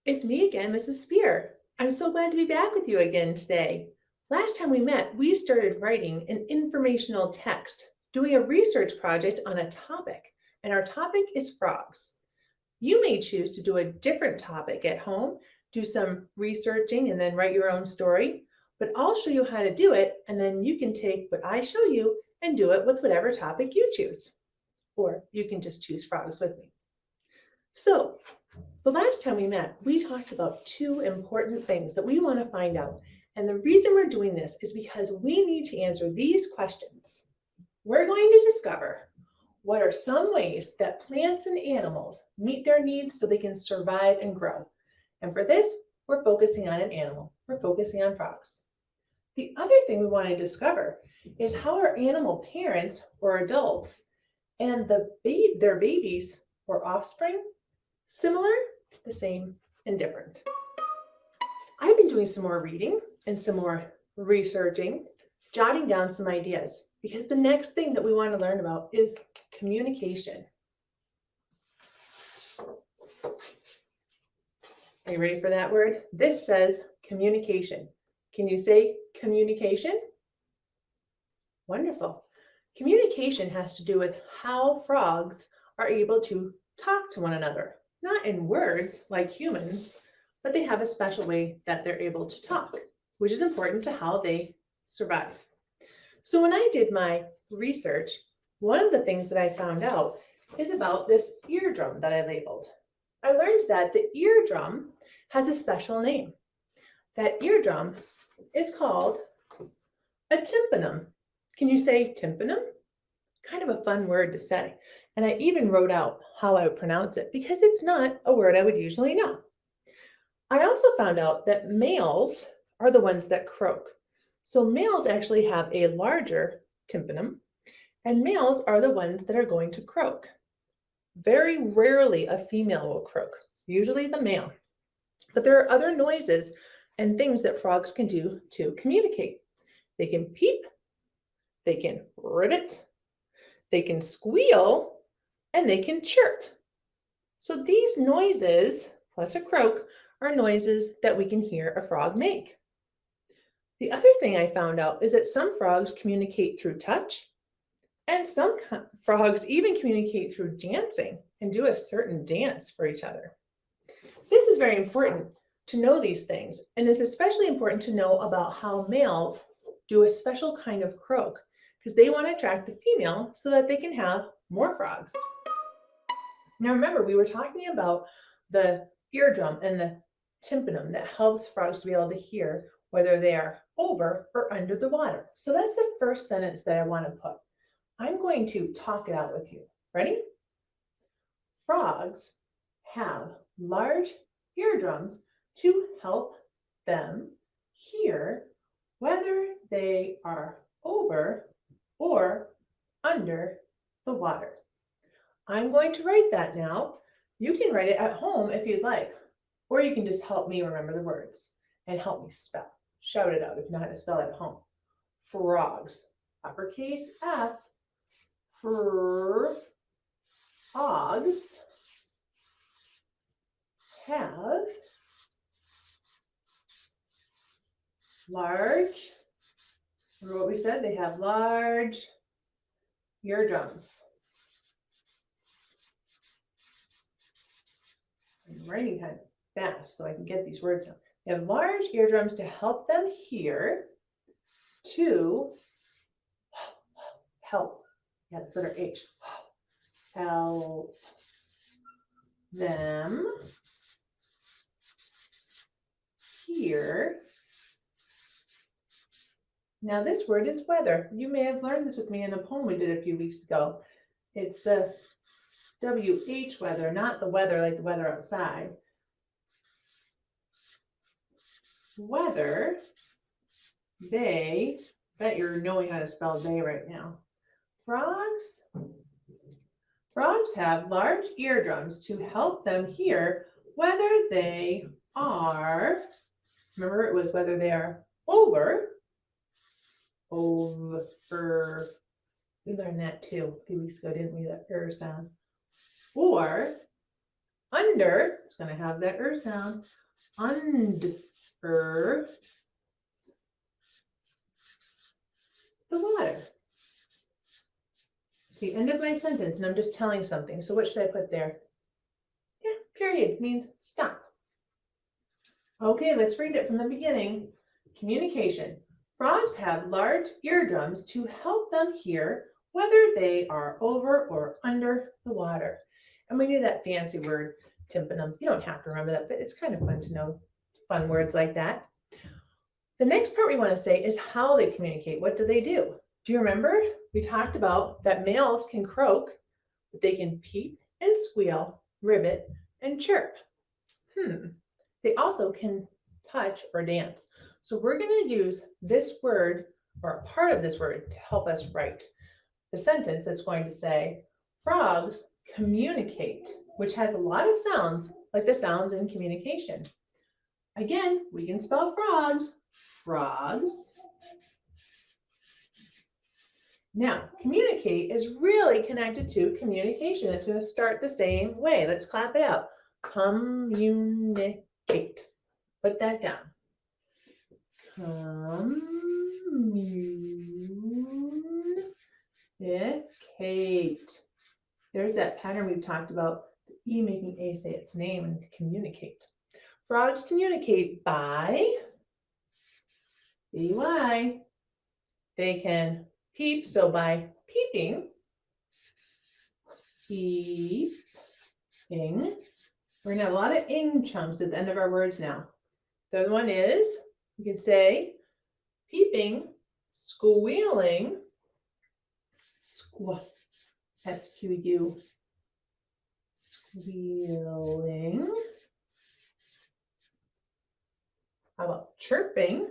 It's me again, Mrs. Spear. I'm so glad to be back with you again today. Last time we met, we started writing an informational text, doing a research project on a topic, and our topic is frogs. You may choose to do a different topic at home, do some researching, and then write your own story. But I'll show you how to do it, and then you can take what I show you and do it with whatever topic you choose. Or you can just choose frogs with me. So, the last time we met, we talked about two important things that we want to find out. And the reason we're doing this is because we need to answer these questions. We're going to discover what are some ways that plants and animals meet their needs so they can survive and grow. And for this, we're focusing on an animal. We're focusing on frogs. The other thing we want to discover is how our animal parents or adults and their babies or offspring similar, the same, and different. I've been doing some more reading and some more researching, jotting down some ideas, because the next thing that we want to learn about is communication. Are you ready for that word? This says communication. Can you say communication? Wonderful. Communication has to do with how frogs are able to talk to one another. Not in words like humans, but they have a special way that they're able to talk, which is important to how they survive. So when I did my research, one of the things that I found out is about this eardrum that I labeled. I learned that the eardrum has a special name. That eardrum is called a tympanum. Can you say tympanum? Kind of a fun word to say. And I even wrote out how I would pronounce it because it's not a word I would usually know. I also found out that males are the ones that croak. So males actually have a larger tympanum, and males are the ones that are going to croak. Very rarely a female will croak, usually the male. But there are other noises and things that frogs can do to communicate. They can peep, they can ribbit, they can squeal, and they can chirp. So these noises, plus a croak, are noises that we can hear a frog make. The other thing I found out is that some frogs communicate through touch, and some frogs even communicate through dancing and do a certain dance for each other. This is very important to know these things, and it's especially important to know about how males do a special kind of croak because they want to attract the female so that they can have more frogs. Now remember, we were talking about the eardrum and the tympanum that helps frogs to be able to hear whether they are over or under the water. So that's the first sentence that I want to put. I'm going to talk it out with you. Ready? Frogs have large eardrums to help them hear whether they are over or under the water. I'm going to write that now. You can write it at home if you'd like, or you can just help me remember the words and help me spell. Shout it out if you know how to spell it at home. Frogs, uppercase F, frogs have large, remember what we said? They have large eardrums. I'm writing kind of fast so I can get these words out. They have large eardrums to help them hear, to help. Yeah, that's letter H. Help them hear. Now this word is weather. You may have learned this with me in a poem we did a few weeks ago. It's the WH weather, not the weather like the weather outside. Weather, they, bet you're knowing how to spell they right now. Frogs have large eardrums to help them hear whether they are, remember it was whether they are over, we learned that too a few weeks ago, didn't we, that sound, or Under, it's going to have that sound. Under the water. It's the end of my sentence, and I'm just telling something. So what should I put there? Yeah, period means stop. Okay, let's read it from the beginning. Communication. Frogs have large eardrums to help them hear whether they are over or under the water. And we knew that fancy word, tympanum. You don't have to remember that, but it's kind of fun to know fun words like that. The next part we want to say is how they communicate. What do they do? Do you remember? We talked about that males can croak, but they can peep and squeal, rivet, and chirp. They also can touch or dance. So we're going to use this word or a part of this word to help us write the sentence that's going to say, frogs communicate, which has a lot of sounds like the sounds in communication. Again, we can spell frogs. Frogs. Now, communicate is really connected to communication. It's going to start the same way. Let's clap it out. Communicate. Put that down. Communicate. There's that pattern we've talked about. The E making A say its name and communicate. Frogs communicate by B-Y. They can peep, so by peeping, peeping. We're going to have a lot of ing chunks at the end of our words now. The other one is, you can say peeping, squealing, S-Q-U, squealing. How about chirping?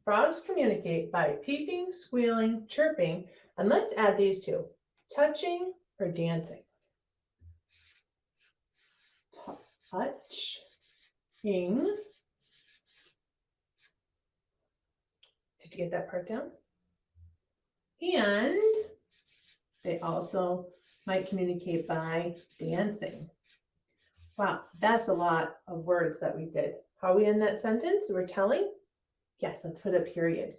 Frogs communicate by peeping, squealing, chirping, and let's add these two, touching or dancing. Touching. Did you get that part down? And they also might communicate by dancing. Wow, that's a lot of words that we did. How are we in that sentence? We're telling? Yes, let's put a period.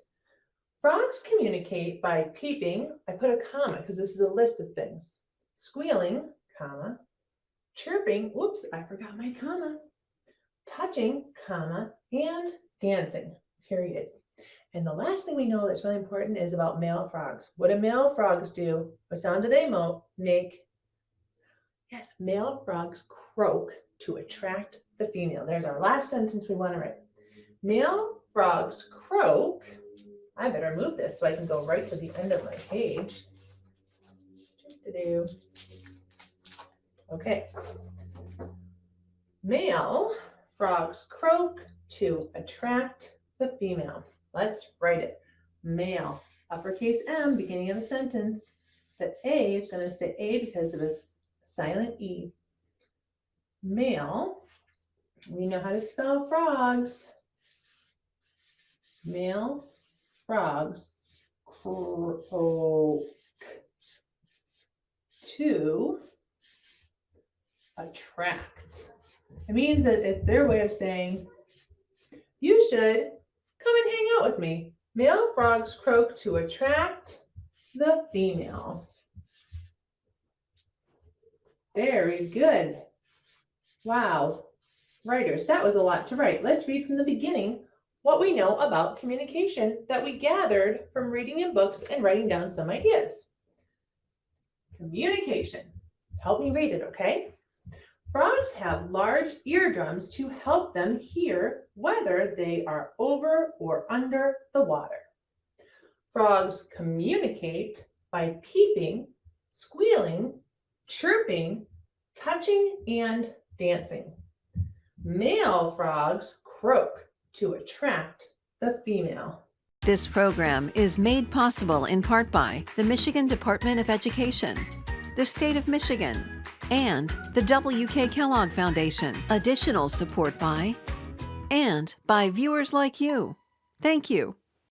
Frogs communicate by peeping. I put a comma because this is a list of things. Squealing, comma. Chirping, whoops, I forgot my comma. Touching, comma, and dancing, period. And the last thing we know that's really important is about male frogs. What do male frogs do? What sound do they make? Yes, male frogs croak to attract the female. There's our last sentence we want to write. Male frogs croak. I better move this so I can go right to the end of my page. Okay. Male frogs croak to attract the female. Let's write it. Male, uppercase M, beginning of a sentence. The A is going to say A because of a silent E. Male, we know how to spell frogs. Male frogs croak to attract. It means that it's their way of saying, you should come and hang out with me. Male frogs croak to attract the female. Very good. Wow. Writers, that was a lot to write. Let's read from the beginning what we know about communication that we gathered from reading in books and writing down some ideas. Communication. Help me read it, okay? Frogs have large eardrums to help them hear whether they are over or under the water. Frogs communicate by peeping, squealing, chirping, touching, and dancing. Male frogs croak to attract the female. This program is made possible in part by the Michigan Department of Education, the State of Michigan, and the W.K. Kellogg Foundation. Additional support by viewers like you. Thank you.